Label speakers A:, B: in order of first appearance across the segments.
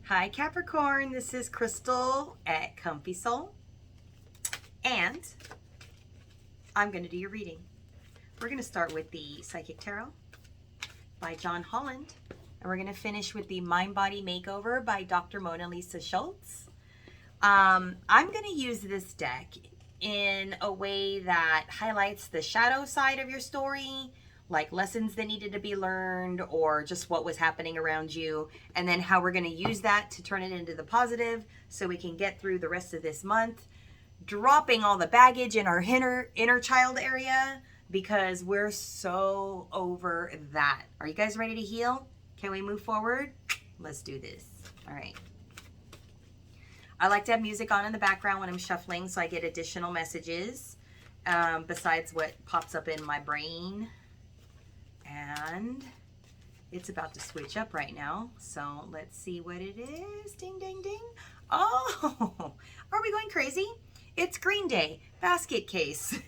A: Hi Capricorn, this is Crystal at Comfy Soul, and I'm going to do your reading. We're going to start with the Psychic Tarot by John Holland, and we're going to finish with the Mind Body Makeover by Dr. Mona Lisa Schultz. I'm going to use this deck in a way that highlights the shadow side of your story, like lessons that needed to be learned or just what was happening around you, and then how we're going to use that to turn it into the positive so we can get through the rest of this month, dropping all the baggage in our inner child area, because we're so over that. Are you guys ready to heal? Can we move forward? Let's do this. All right. I like to have music on in the background when I'm shuffling so I get additional messages besides what pops up in my brain. And it's about to switch up right now. So let's see what it is. Ding, ding, ding. Oh, are we going crazy? It's Green Day, Basket Case.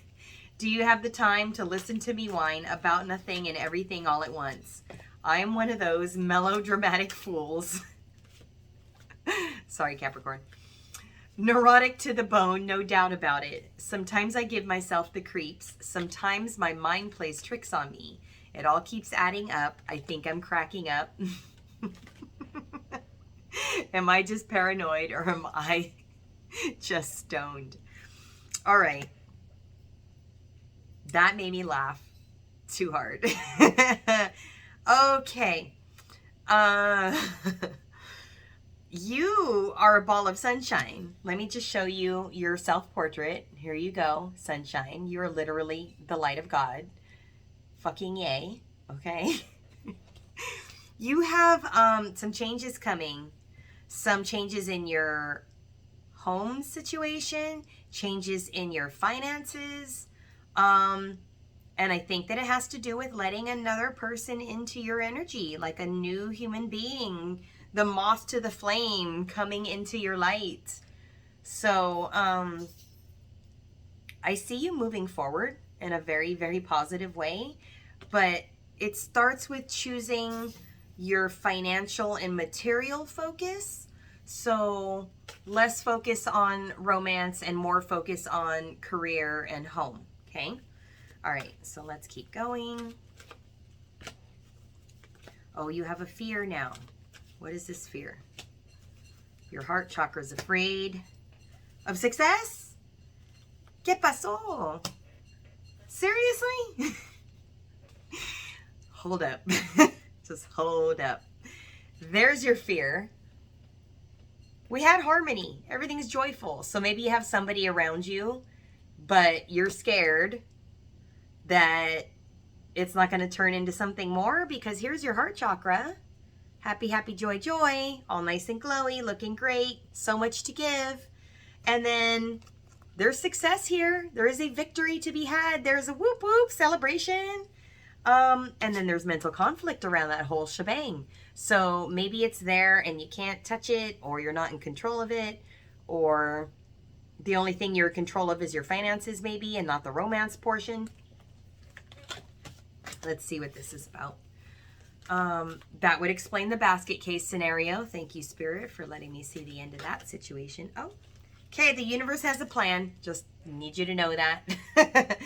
A: Do you have the time to listen to me whine about nothing and everything all at once? I am one of those melodramatic fools. Sorry, Capricorn. Neurotic to the bone, no doubt about it. Sometimes I give myself the creeps. Sometimes my mind plays tricks on me. It all keeps adding up. I think I'm cracking up. Am I just paranoid or am I just stoned? All right. That made me laugh too hard. Okay. You are a ball of sunshine. Let me just show you your self-portrait. Here you go, sunshine. You're literally the light of God. Fucking yay. Okay. You have some changes coming. Some changes in your home situation, changes in your finances. And I think that it has to do with letting another person into your energy, like a new human being, the moth to the flame coming into your light. So I see you moving forward in a very, very positive way, but it starts with choosing your financial and material focus. So less focus on romance and more focus on career and home. Okay. All right. So let's keep going. Oh, you have a fear now. What is this fear? Your heart chakra is afraid of success? ¿Qué pasó? Seriously? Hold up. Just hold up. There's your fear. We had harmony. Everything's joyful. So maybe you have somebody around you, but you're scared that it's not going to turn into something more, because here's your heart chakra. Happy, happy, joy, joy. All nice and glowy, looking great. So much to give. And then there's success here. There is a victory to be had. There's a whoop whoop celebration. And then there's mental conflict around that whole shebang. So maybe it's there and you can't touch it, or you're not in control of it, or the only thing you're in control of is your finances maybe, and not the romance portion. Let's see what this is about. That would explain the basket case scenario. Thank you, Spirit, for letting me see the end of that situation. Oh, okay. The universe has a plan. Just need you to know that.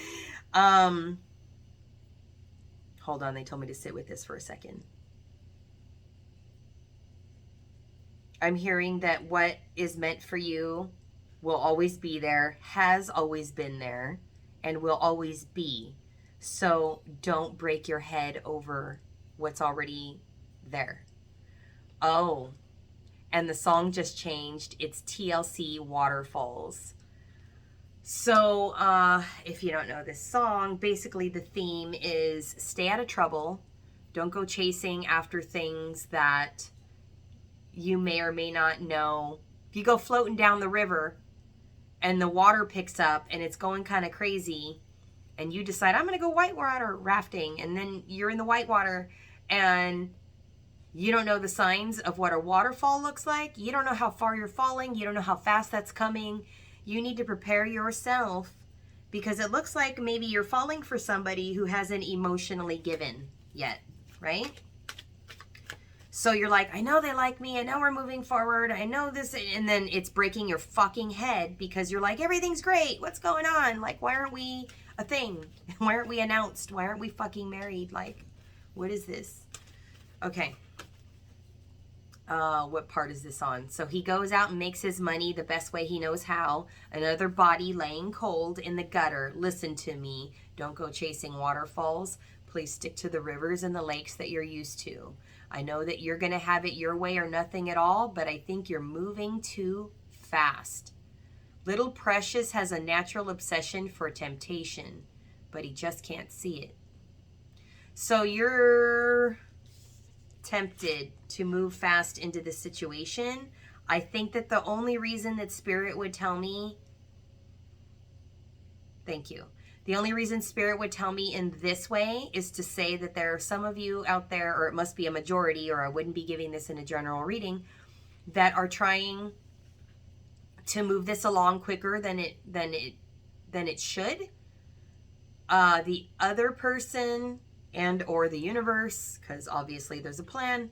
A: Hold on. They told me to sit with this for a second. I'm hearing that what is meant for you will always be there, has always been there, and will always be. So don't break your head over what's already there. Oh, and the song just changed. It's TLC Waterfalls. So if you don't know this song, basically the theme is stay out of trouble. Don't go chasing after things that you may or may not know. If you go floating down the river and the water picks up and it's going kind of crazy, and you decide, I'm going to go whitewater rafting, and then you're in the whitewater and you don't know the signs of what a waterfall looks like. You don't know how far you're falling. You don't know how fast that's coming. You need to prepare yourself, because it looks like maybe you're falling for somebody who hasn't emotionally given yet, right? So you're like, I know they like me. I know we're moving forward. I know this. And then it's breaking your fucking head because you're like, everything's great. What's going on? Like, why aren't we a thing? Why aren't we announced? Why aren't we fucking married? Like, what is this? Okay. What part is this on? So he goes out and makes his money the best way he knows how. Another body laying cold in the gutter. Listen to me. Don't go chasing waterfalls. Please stick to the rivers and the lakes that you're used to. I know that you're going to have it your way or nothing at all, but I think you're moving too fast. Little Precious has a natural obsession for temptation, but he just can't see it. So you're tempted to move fast into this situation. I think that the only reason that Spirit would tell me, thank you. The only reason Spirit would tell me in this way is to say that there are some of you out there, or it must be a majority, or I wouldn't be giving this in a general reading, that are trying to move this along quicker than it should. The other person and or the universe, because obviously there's a plan,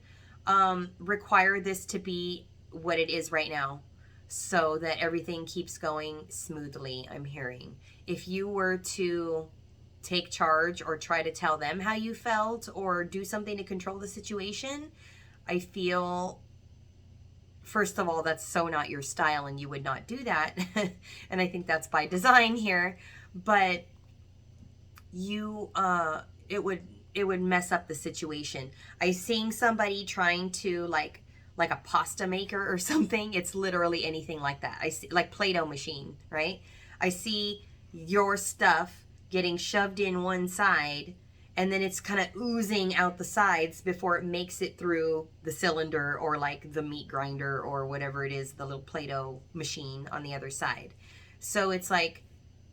A: require this to be what it is right now, so that everything keeps going smoothly. I'm hearing. If you were to take charge or try to tell them how you felt or do something to control the situation, I feel, first of all, that's so not your style and you would not do that. And I think that's by design here. But you, it would mess up the situation. I seeing somebody trying to like a pasta maker or something. It's literally anything like that. I see like Play-Doh machine, right? I see your stuff getting shoved in one side and then it's kind of oozing out the sides before it makes it through the cylinder or like the meat grinder or whatever it is, the little Play-Doh machine on the other side. So it's like,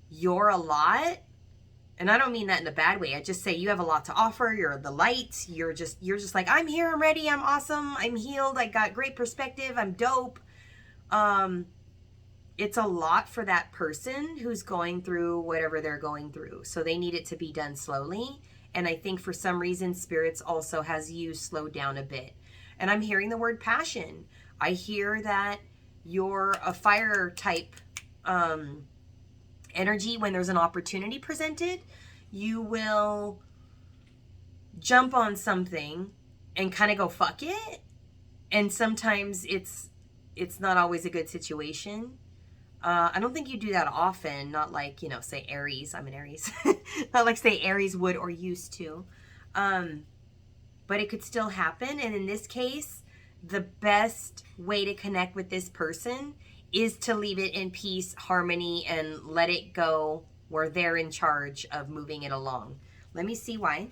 A: you're a lot. And I don't mean that in a bad way. I just say you have a lot to offer. You're the light. You're just like, I'm here, I'm ready, I'm awesome, I'm healed, I got great perspective, I'm dope. It's a lot for that person who's going through whatever they're going through. So they need it to be done slowly. And I think for some reason, Spirits also has you slowed down a bit. And I'm hearing the word passion. I hear that you're a fire type energy. When there's an opportunity presented, you will jump on something and kind of go fuck it. And sometimes it's not always a good situation. I don't think you do that often. Not like, say Aries. I'm an Aries. Not like say Aries would or used to. But it could still happen. And in this case, the best way to connect with this person is to leave it in peace, harmony, and let it go where they're in charge of moving it along. Let me see why.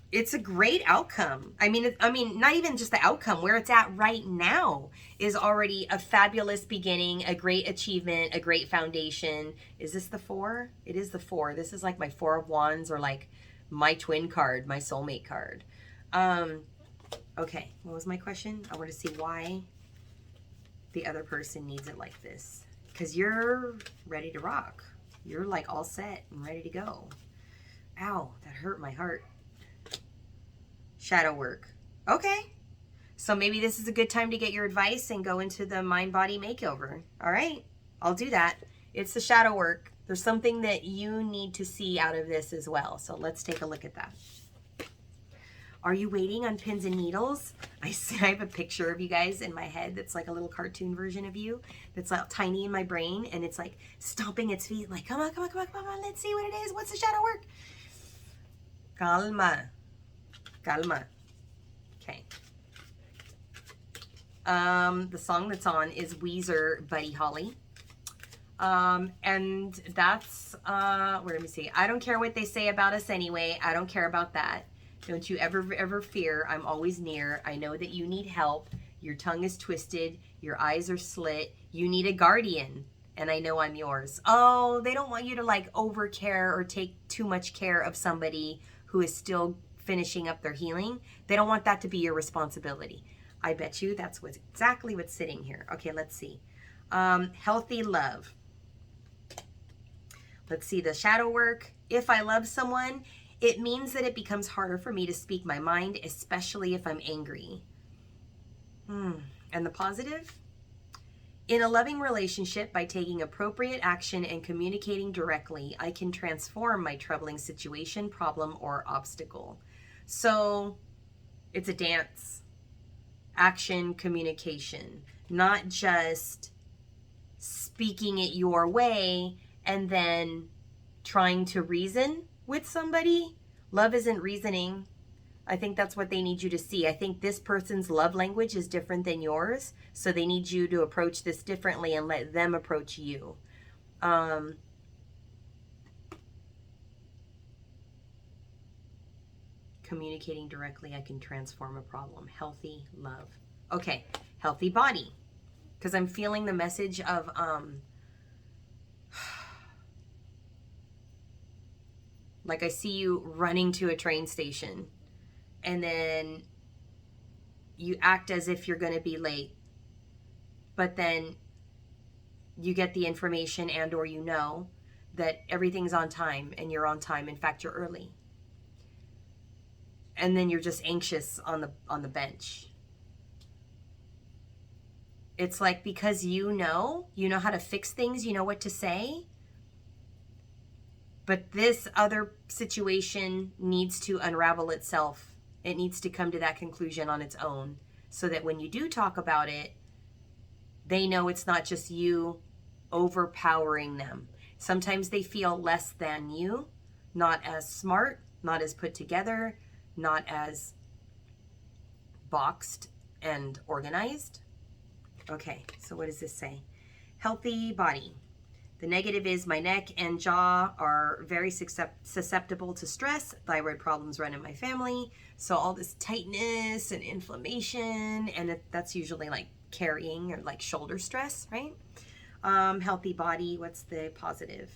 A: It's a great outcome. I mean, not even just the outcome. Where it's at right now is already a fabulous beginning, a great achievement, a great foundation. Is this the 4? It is the 4. This is like my 4 of Wands, or like my twin card, my soulmate card. Okay, what was my question? I want to see why the other person needs it like this. Because you're ready to rock. You're like all set and ready to go. Ow, that hurt my heart. Shadow work. Okay. So maybe this is a good time to get your advice and go into the mind-body makeover. All right. I'll do that. It's the shadow work. There's something that you need to see out of this as well. So let's take a look at that. Are you waiting on pins and needles? I have a picture of you guys in my head that's like a little cartoon version of you that's like tiny in my brain, and it's like stomping its feet like, come on, come on, come on, come on, let's see what it is. What's the shadow work? Calma. Calma. Okay. The song that's on is Weezer, Buddy Holly. And that's, let me see. I don't care what they say about us anyway. I don't care about that. Don't you ever fear. I'm always near. I know that you need help. Your tongue is twisted. Your eyes are slit. You need a guardian. And I know I'm yours. Oh, they don't want you to like over care or take too much care of somebody who is still finishing up their healing. They don't want that to be your responsibility. I bet you that's exactly what's sitting here. Okay, let's see. Healthy love. Let's see the shadow work. If I love someone, It means that it becomes harder for me to speak my mind, especially if I'm angry. And the positive? In a loving relationship, by taking appropriate action and communicating directly, I can transform my troubling situation, problem, or obstacle. So it's a dance. Action, communication. Not just speaking it your way and then trying to reason with somebody. Love isn't reasoning. I think that's what they need you to see. I think this person's love language is different than yours, so they need you to approach this differently and let them approach you. Communicating directly, I can transform a problem. Healthy love. Okay, healthy body. Because I'm feeling the message of like I see you running to a train station and then you act as if you're going to be late, but then you get the information and or you know that everything's on time and you're on time. In fact, you're early. And then you're just anxious on the bench. It's like, because you know how to fix things, you know what to say. But this other situation needs to unravel itself. It needs to come to that conclusion on its own, so that when you do talk about it, they know it's not just you overpowering them. Sometimes they feel less than you, not as smart, not as put together, not as boxed and organized. Okay, so what does this say? Healthy body. The negative is my neck and jaw are very susceptible to stress. Thyroid problems run in my family. So all this tightness and inflammation, and that's usually like carrying or like shoulder stress, right? Healthy body, what's the positive?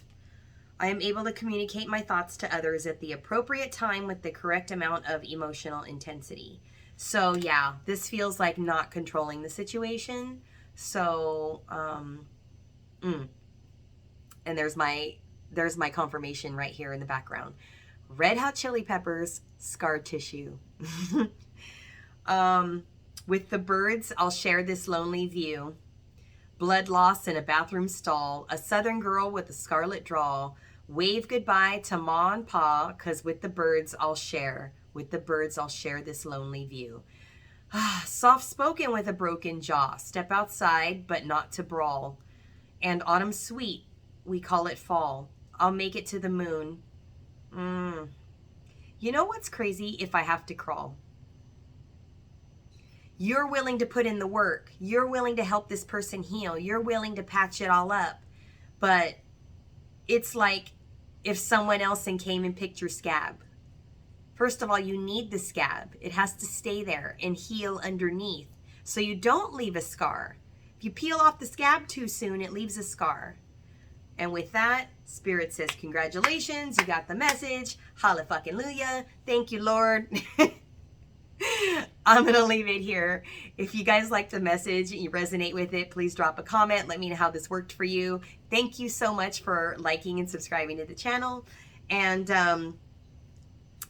A: I am able to communicate my thoughts to others at the appropriate time with the correct amount of emotional intensity. So yeah, this feels like not controlling the situation. So, and there's my confirmation right here in the background. Red Hot Chili Peppers, scar tissue. With the birds, I'll share this lonely view. Blood loss in a bathroom stall. A southern girl with a scarlet drawl. Wave goodbye to ma and pa, 'cause with the birds I'll share. With the birds I'll share this lonely view. Soft-spoken with a broken jaw. Step outside, but not to brawl. And autumn's sweet. We call it fall. I'll make it to the moon. You know what's crazy? If I have to crawl. You're willing to put in the work. You're willing to help this person heal. You're willing to patch it all up. But it's like if someone else came and picked your scab. First of all, you need the scab. It has to stay there and heal underneath, so you don't leave a scar. If you peel off the scab too soon, it leaves a scar. And with that, Spirit says, congratulations, you got the message. Hallelujah. Thank you, Lord. I'm going to leave it here. If you guys like the message and you resonate with it, please drop a comment. Let me know how this worked for you. Thank you so much for liking and subscribing to the channel. And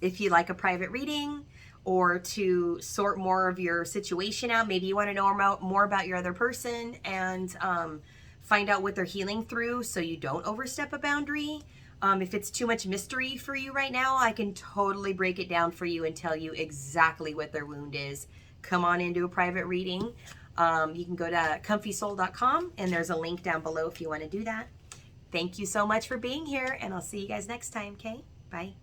A: if you like a private reading or to sort more of your situation out, maybe you want to know more about your other person and find out what they're healing through so you don't overstep a boundary. If it's too much mystery for you right now, I can totally break it down for you and tell you exactly what their wound is. Come on into a private reading. You can go to comfysoul.com and there's a link down below if you want to do that. Thank you so much for being here, and I'll see you guys next time, okay? Bye.